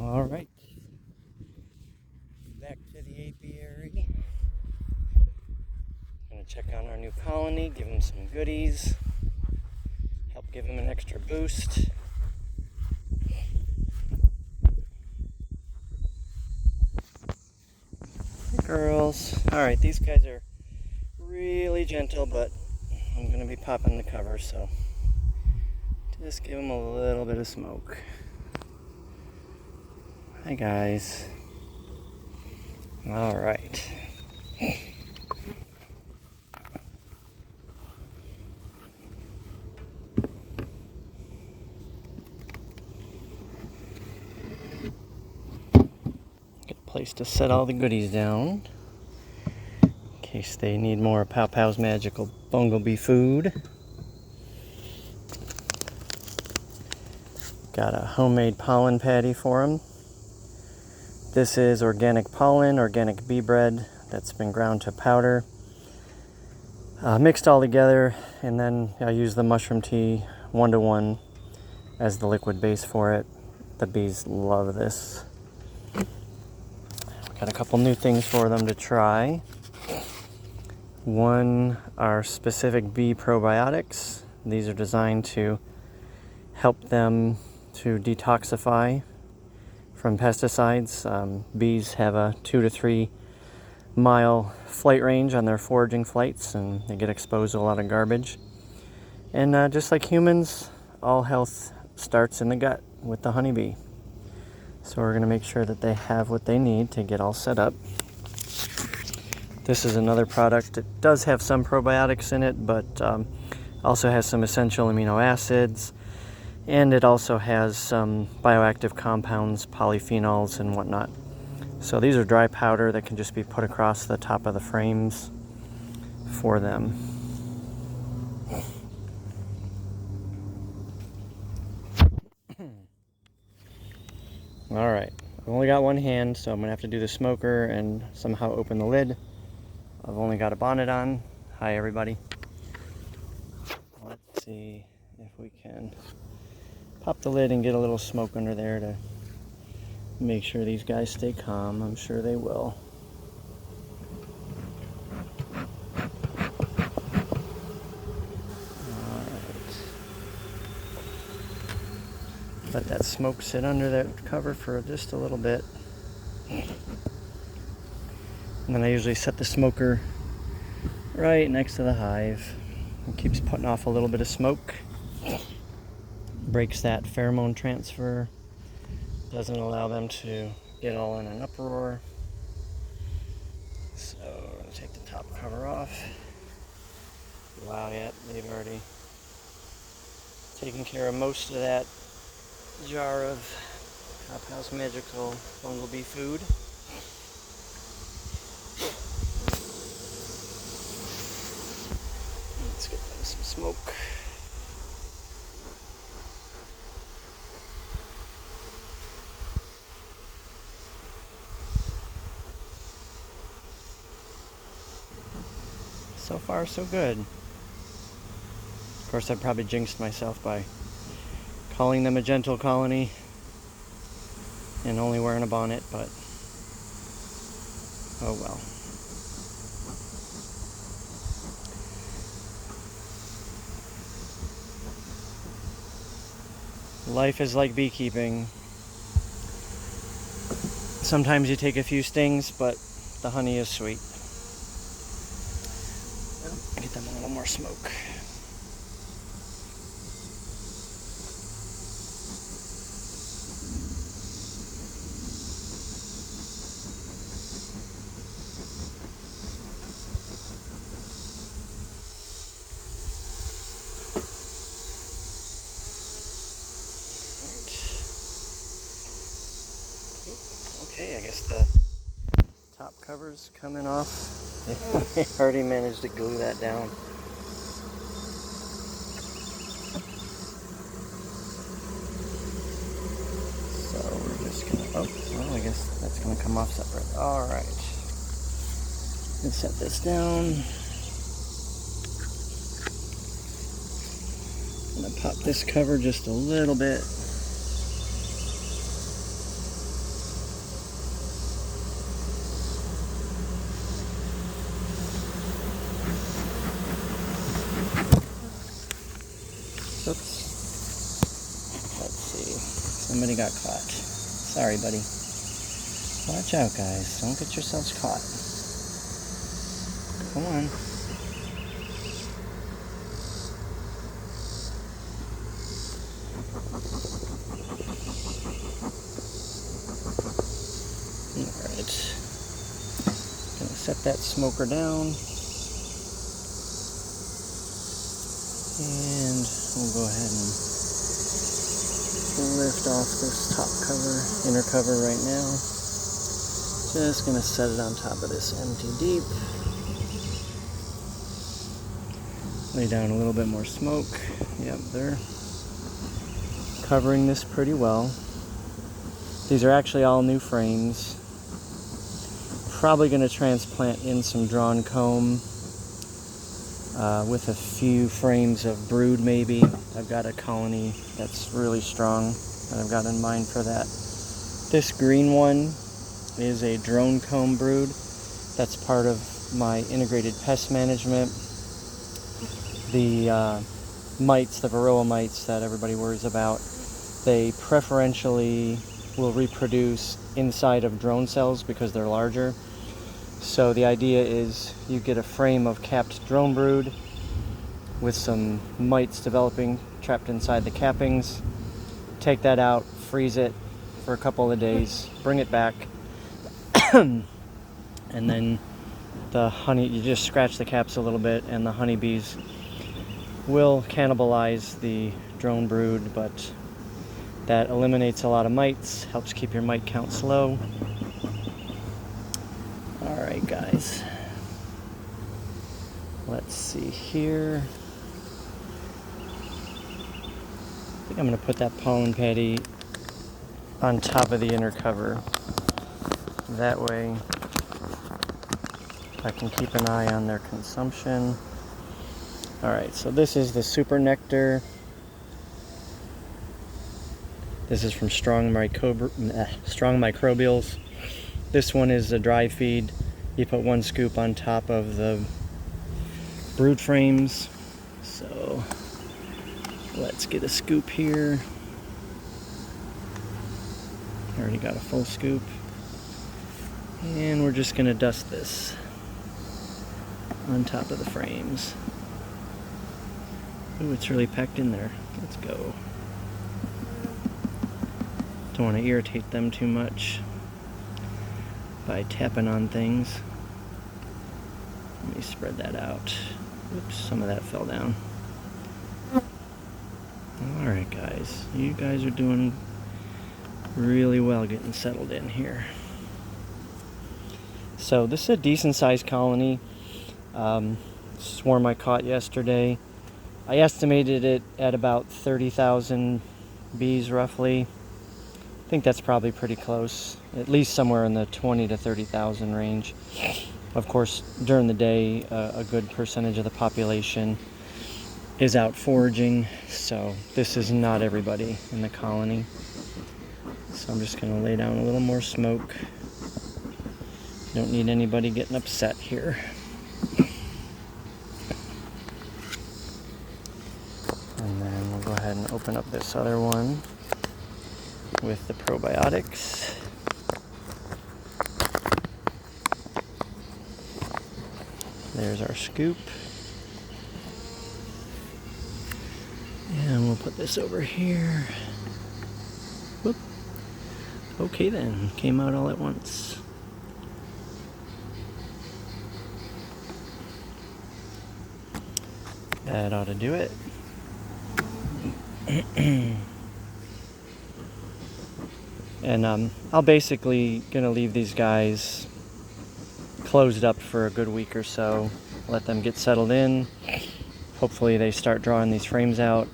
All right, back to the apiary. Gonna check on our new colony, give them some goodies, help give them an extra boost. Hey girls. All right, these guys are really gentle, but I'm gonna be popping the cover, so just give them a little bit of smoke. Hi guys. All right. Get a place to set all the goodies down in case they need more Pow Pow's magical bumblebee food. Got a homemade pollen patty for them. This is organic pollen, organic bee bread that's been ground to powder, mixed all together, and then I use the mushroom tea 1-to-1 as the liquid base for it. The bees love this. Got a couple new things for them to try. One are specific bee probiotics. These are designed to help them to detoxify from pesticides. Bees have a 2 to 3 mile flight range on their foraging flights, and they get exposed to a lot of garbage. And just like humans, all health starts in the gut with the honeybee. So we're going to make sure that they have what they need to get all set up. This is another product. It does have some probiotics in it, but also has some essential amino acids. And it also has some bioactive compounds, polyphenols, and whatnot. So these are dry powder that can just be put across the top of the frames for them. All right, I've only got one hand, so I'm gonna have to do the smoker and somehow open the lid. I've only got a bonnet on. Hi, everybody. Let's see if we can pop the lid and get a little smoke under there to make sure these guys stay calm. I'm sure they will. Alright. Let that smoke sit under that cover for just a little bit. And then I usually set the smoker right next to the hive. It keeps putting off a little bit of smoke. Breaks that pheromone transfer, doesn't allow them to get all in an uproar. So I'm going to take the top cover off. Wow, yeah, they've already taken care of most of that jar of Pow Pow's magical bumblebee food. Let's get them some smoke. So far, so good. Of course, I probably jinxed myself by calling them a gentle colony and only wearing a bonnet, but oh well. Life is like beekeeping. Sometimes you take a few stings, but the honey is sweet. Get them a little more smoke. Okay, I guess the top cover's coming off. I already managed to glue that down. So we're just gonna, oh, well, I guess that's gonna come off separate. All right. Let's set this down. I'm gonna pop this cover just a little bit. Somebody got caught. Sorry, buddy. Watch out, guys. Don't get yourselves caught. Come on. Alright. Gonna set that smoker down. And we'll go ahead and lift off this top cover, inner cover right now. Just gonna set it on top of this empty deep. Lay down a little bit more smoke. Yep, they're covering this pretty well. These are actually all new frames. Probably gonna transplant in some drawn comb with a few frames of brood maybe. I've got a colony that's really strong that I've got in mind for that. This green one is a drone comb brood. That's part of my integrated pest management. The mites, the varroa mites that everybody worries about, they preferentially will reproduce inside of drone cells because they're larger. So the idea is you get a frame of capped drone brood with some mites developing trapped inside the cappings. Take that out, freeze it for a couple of days, bring it back, and then the honey, you just scratch the caps a little bit and the honeybees will cannibalize the drone brood, but that eliminates a lot of mites, helps keep your mite count low. Alright guys, let's see here. I think I'm going to put that pollen patty on top of the inner cover. That way I can keep an eye on their consumption. Alright, so this is the super nectar. This is from Strong Microbials. This one is a dry feed. You put 1 scoop on top of the brood frames. So let's get a scoop here. Already got a full scoop. And we're just gonna dust this on top of the frames. Ooh, it's really packed in there. Let's go. Don't want to irritate them too much by tapping on things. Let me spread that out. Oops, some of that fell down. Alright guys, you guys are doing really well getting settled in here. So this is a decent sized colony. Swarm I caught yesterday. I estimated it at about 30,000 bees roughly. I think that's probably pretty close, at least somewhere in the 20 to 30,000 range. Of course, during the day, a good percentage of the population is out foraging, so this is not everybody in the colony. So I'm just going to lay down a little more smoke. Don't need anybody getting upset here. And then we'll go ahead and open up this other one with the probiotics. There's our scoop. And we'll put this over here. Whoop. Okay then, came out all at once. That ought to do it. And I'll basically gonna leave these guys closed up for a good week or so, let them get settled in. Hopefully they start drawing these frames out.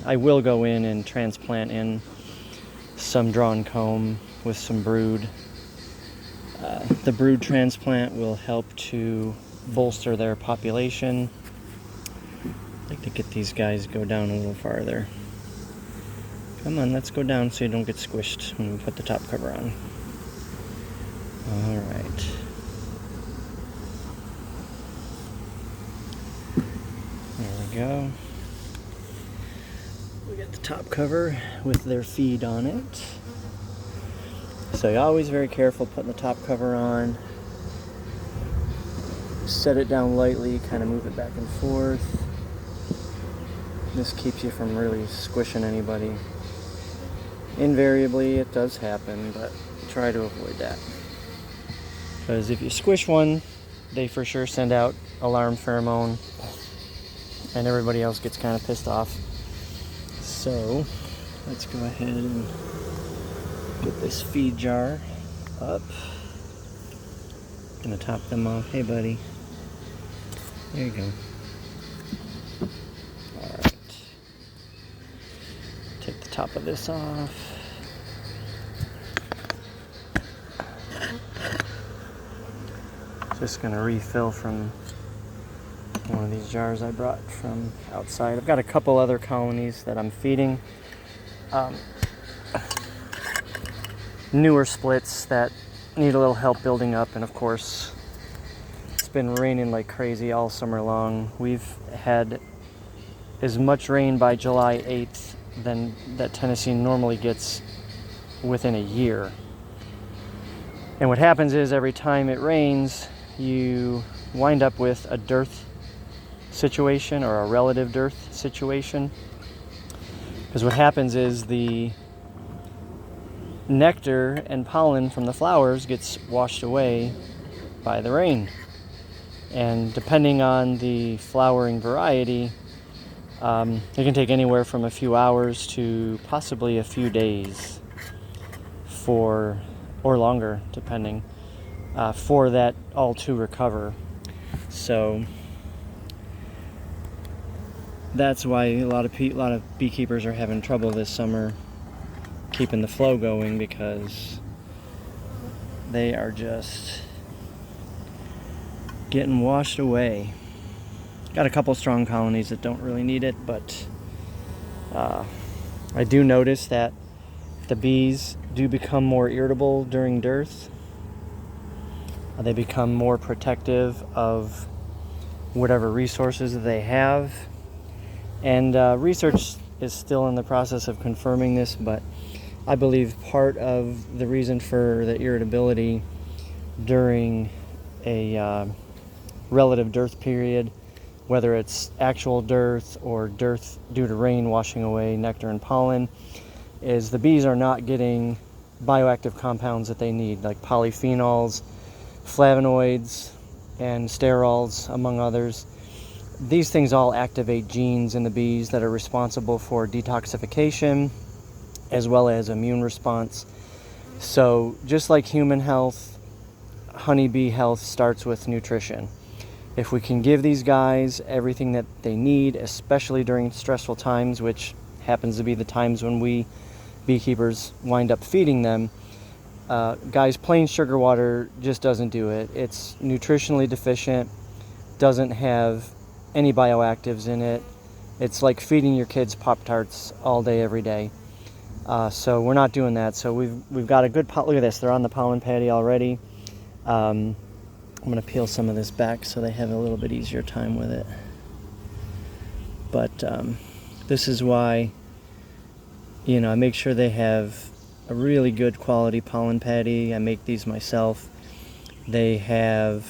I will go in and transplant in some drawn comb with some brood. The brood transplant will help to bolster their population. I'd like to get these guys go down a little farther. Come on, let's go down so you don't get squished when we put the top cover on. Alright. There we go. We get the top cover with their feed on it. So you're always very careful putting the top cover on. Set it down lightly, kind of move it back and forth. This keeps you from really squishing anybody. Invariably it does happen, but try to avoid that. Because if you squish one, they for sure send out alarm pheromone and everybody else gets kind of pissed off. So let's go ahead and get this feed jar up. Gonna top them off. Hey buddy. There you go. Alright. Take the top of this off. Just gonna refill from one of these jars I brought from outside. I've got a couple other colonies that I'm feeding. Newer splits that need a little help building up, and of course it's been raining like crazy all summer long. We've had as much rain by July 8th than that Tennessee normally gets within a year. And what happens is every time it rains, you wind up with a dearth situation or a relative dearth situation. Because what happens is the nectar and pollen from the flowers gets washed away by the rain. And depending on the flowering variety, it can take anywhere from a few hours to possibly a few days or longer, depending, for that all to recover. So that's why a lot of beekeepers are having trouble this summer keeping the flow going, because they are just getting washed away. Got a couple strong colonies that don't really need it, but I do notice that the bees do become more irritable during dearth. They become more protective of whatever resources that they have. And research is still in the process of confirming this, but I believe part of the reason for the irritability during a relative dearth period, whether it's actual dearth or dearth due to rain washing away nectar and pollen, is the bees are not getting bioactive compounds that they need, like polyphenols, flavonoids, and sterols, among others. These things all activate genes in the bees that are responsible for detoxification as well as immune response. So just like human health, honeybee health starts with nutrition. If we can give these guys everything that they need, especially during stressful times, which happens to be the times when we beekeepers wind up feeding them, guys, plain sugar water just doesn't do it. It's nutritionally deficient, doesn't have any bioactives in it. It's like feeding your kids Pop-Tarts all day, every day. So we're not doing that. So we've got a good look at this. They're on the pollen patty already. I'm going to peel some of this back so they have a little bit easier time with it. But this is why, I make sure they have a really good quality pollen patty. I make these myself. They have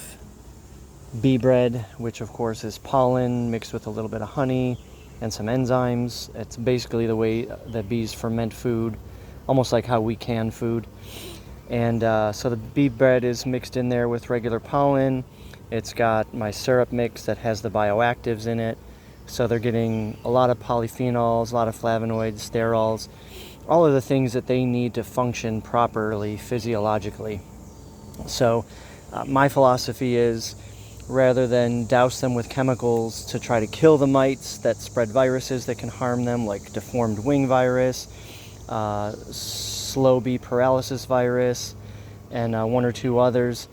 bee bread, which of course is pollen mixed with a little bit of honey and some enzymes. It's basically the way that bees ferment food, almost like how we can food. And so the bee bread is mixed in there with regular pollen. It's got my syrup mix that has the bioactives in it. So they're getting a lot of polyphenols, a lot of flavonoids, sterols, all of the things that they need to function properly physiologically. So my philosophy is, rather than douse them with chemicals to try to kill the mites that spread viruses that can harm them, like Deformed Wing Virus, slow Bee Paralysis Virus, and one or two others,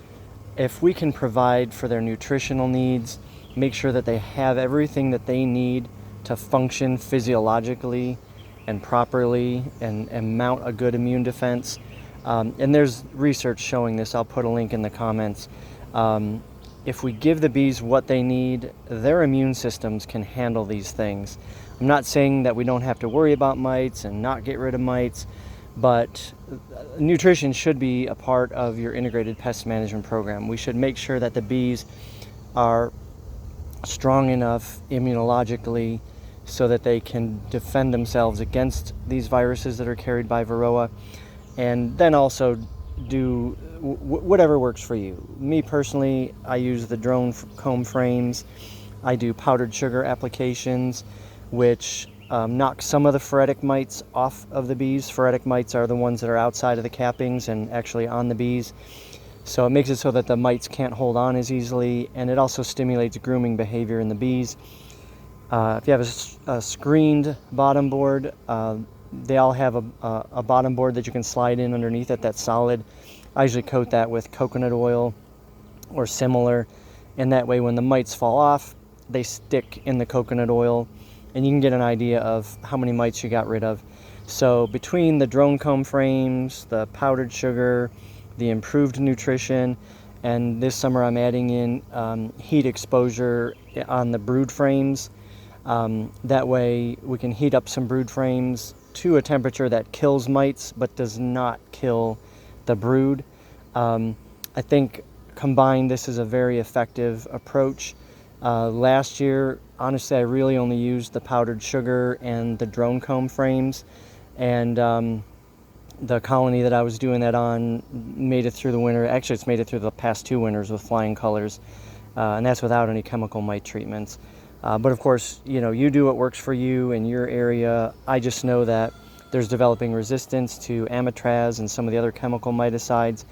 if we can provide for their nutritional needs, make sure that they have everything that they need to function physiologically and properly and mount a good immune defense. And there's research showing this. I'll put a link in the comments. if we give the bees what they need, their immune systems can handle these things. I'm not saying that we don't have to worry about mites and not get rid of mites, but nutrition should be a part of your integrated pest management program. We should make sure that the bees are strong enough immunologically so that they can defend themselves against these viruses that are carried by varroa, and then also do whatever works for you. Me personally, I use the drone comb frames. I do powdered sugar applications, which knock some of the phoretic mites off of the bees. Phoretic mites are the ones that are outside of the cappings and actually on the bees. So it makes it so that the mites can't hold on as easily, and it also stimulates grooming behavior in the bees. If you have a screened bottom board, they all have a bottom board that you can slide in underneath it that's solid. I usually coat that with coconut oil or similar, and that way when the mites fall off, they stick in the coconut oil, and you can get an idea of how many mites you got rid of. So between the drone comb frames, the powdered sugar, the improved nutrition, and this summer I'm adding in heat exposure on the brood frames. That way we can heat up some brood frames to a temperature that kills mites but does not kill the brood. I think combined this is a very effective approach. Last year, honestly, I really only used the powdered sugar and the drone comb frames, and the colony that I was doing that on made it through the winter. Actually, it's made it through the past 2 winters with flying colors, and that's without any chemical mite treatments. But of course, you do what works for you in your area. I just know that there's developing resistance to amitraz and some of the other chemical miticides.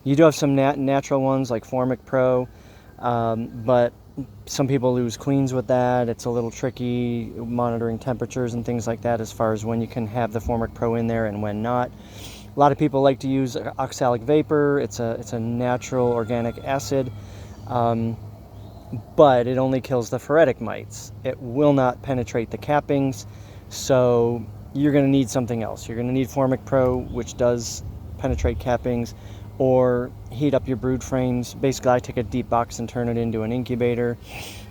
You do have some natural ones like Formic Pro, but some people lose queens with that. It's a little tricky monitoring temperatures and things like that as far as when you can have the Formic Pro in there and when not. A lot of people like to use oxalic vapor. It's a natural organic acid, but it only kills the phoretic mites. It will not penetrate the cappings, so you're going to need something else. You're going to need Formic Pro, which does penetrate cappings, or heat up your brood frames. Basically, I take a deep box and turn it into an incubator.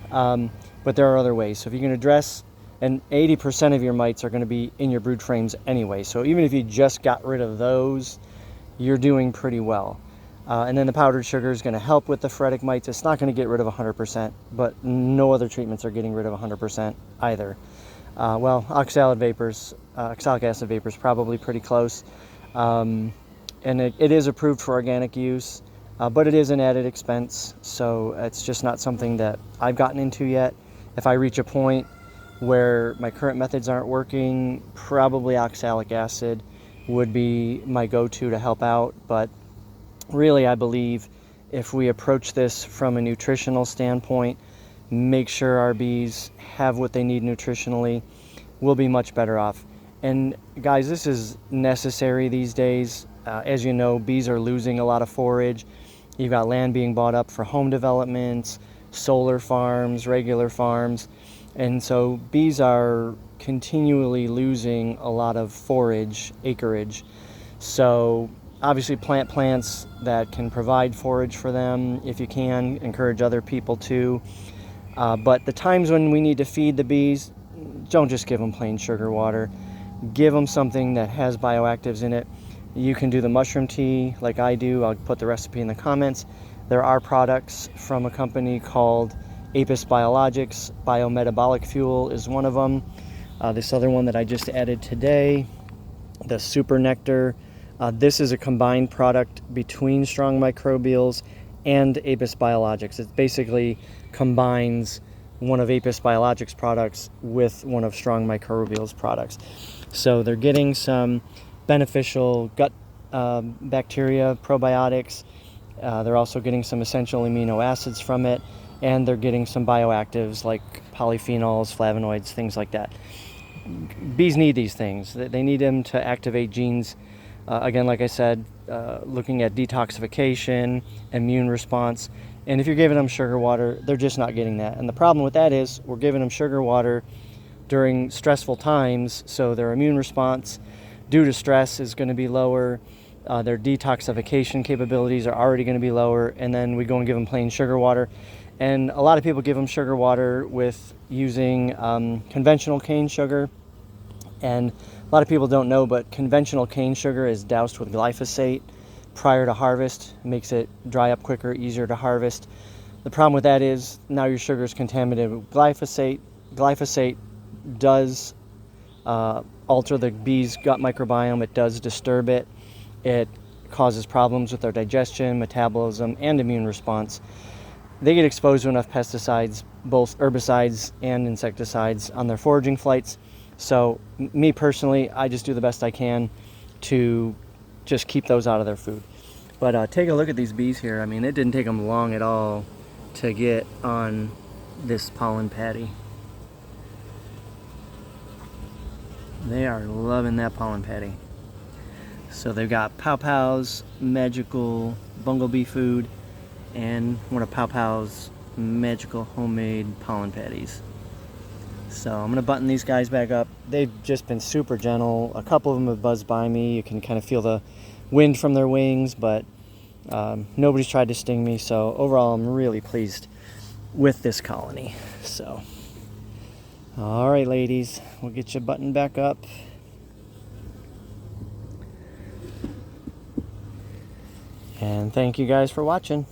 But there are other ways. So if you can address, and 80% of your mites are going to be in your brood frames anyway. So even if you just got rid of those, you're doing pretty well. And then the powdered sugar is going to help with the phoretic mites. It's not going to get rid of 100%, but no other treatments are getting rid of 100% either. Well, oxalic acid vapor is probably pretty close. And it is approved for organic use, but it is an added expense, so it's just not something that I've gotten into yet. If I reach a point where my current methods aren't working, probably oxalic acid would be my go-to to help out. But really, I believe if we approach this from a nutritional standpoint, make sure our bees have what they need nutritionally, we'll be much better off. And guys, this is necessary these days. As you know, bees are losing a lot of forage. You've got land being bought up for home developments, solar farms, regular farms, and so bees are continually losing a lot of forage acreage. So obviously plant plants that can provide forage for them. If you can, encourage other people to. But the times when we need to feed the bees, don't just give them plain sugar water. Give them something that has bioactives in it. You can do the mushroom tea like I do. I'll put the recipe in the comments. There are products from a company called Apis Biologics. Biometabolic Fuel is one of them. This other one that I just added today, the Super Nectar. This is a combined product between Strong Microbials and Apis Biologics. It basically combines one of Apis Biologics products with one of Strong Microbials products. So they're getting some beneficial gut bacteria, probiotics. They're also getting some essential amino acids from it, and they're getting some bioactives like polyphenols, flavonoids, things like that. Bees need these things. They need them to activate genes. Again, like I said, looking at detoxification, immune response. And if you're giving them sugar water, they're just not getting that. And the problem with that is we're giving them sugar water during stressful times, so their immune response due to stress is going to be lower. their detoxification capabilities are already going to be lower, and then we go and give them plain sugar water. And a lot of people give them sugar water with using conventional cane sugar, and a lot of people don't know, but conventional cane sugar is doused with glyphosate prior to harvest. It makes it dry up quicker, easier to harvest. The problem with that is now your sugar is contaminated with glyphosate. Glyphosate does alter the bee's gut microbiome. It does disturb it. It causes problems with their digestion, metabolism, and immune response. They get exposed to enough pesticides, both herbicides and insecticides, on their foraging flights. So me personally, I just do the best I can to just keep those out of their food. But take a look at these bees here. I mean, it didn't take them long at all to get on this pollen patty. They are loving that pollen patty. So they've got Pow Pow's magical bumblebee food and one of Pow Pow's magical homemade pollen patties. So I'm gonna button these guys back up. They've just been super gentle. A couple of them have buzzed by me. You can kind of feel the wind from their wings, but nobody's tried to sting me. So overall, I'm really pleased with this colony. So, all right, ladies, we'll get you buttoned back up. And thank you guys for watching.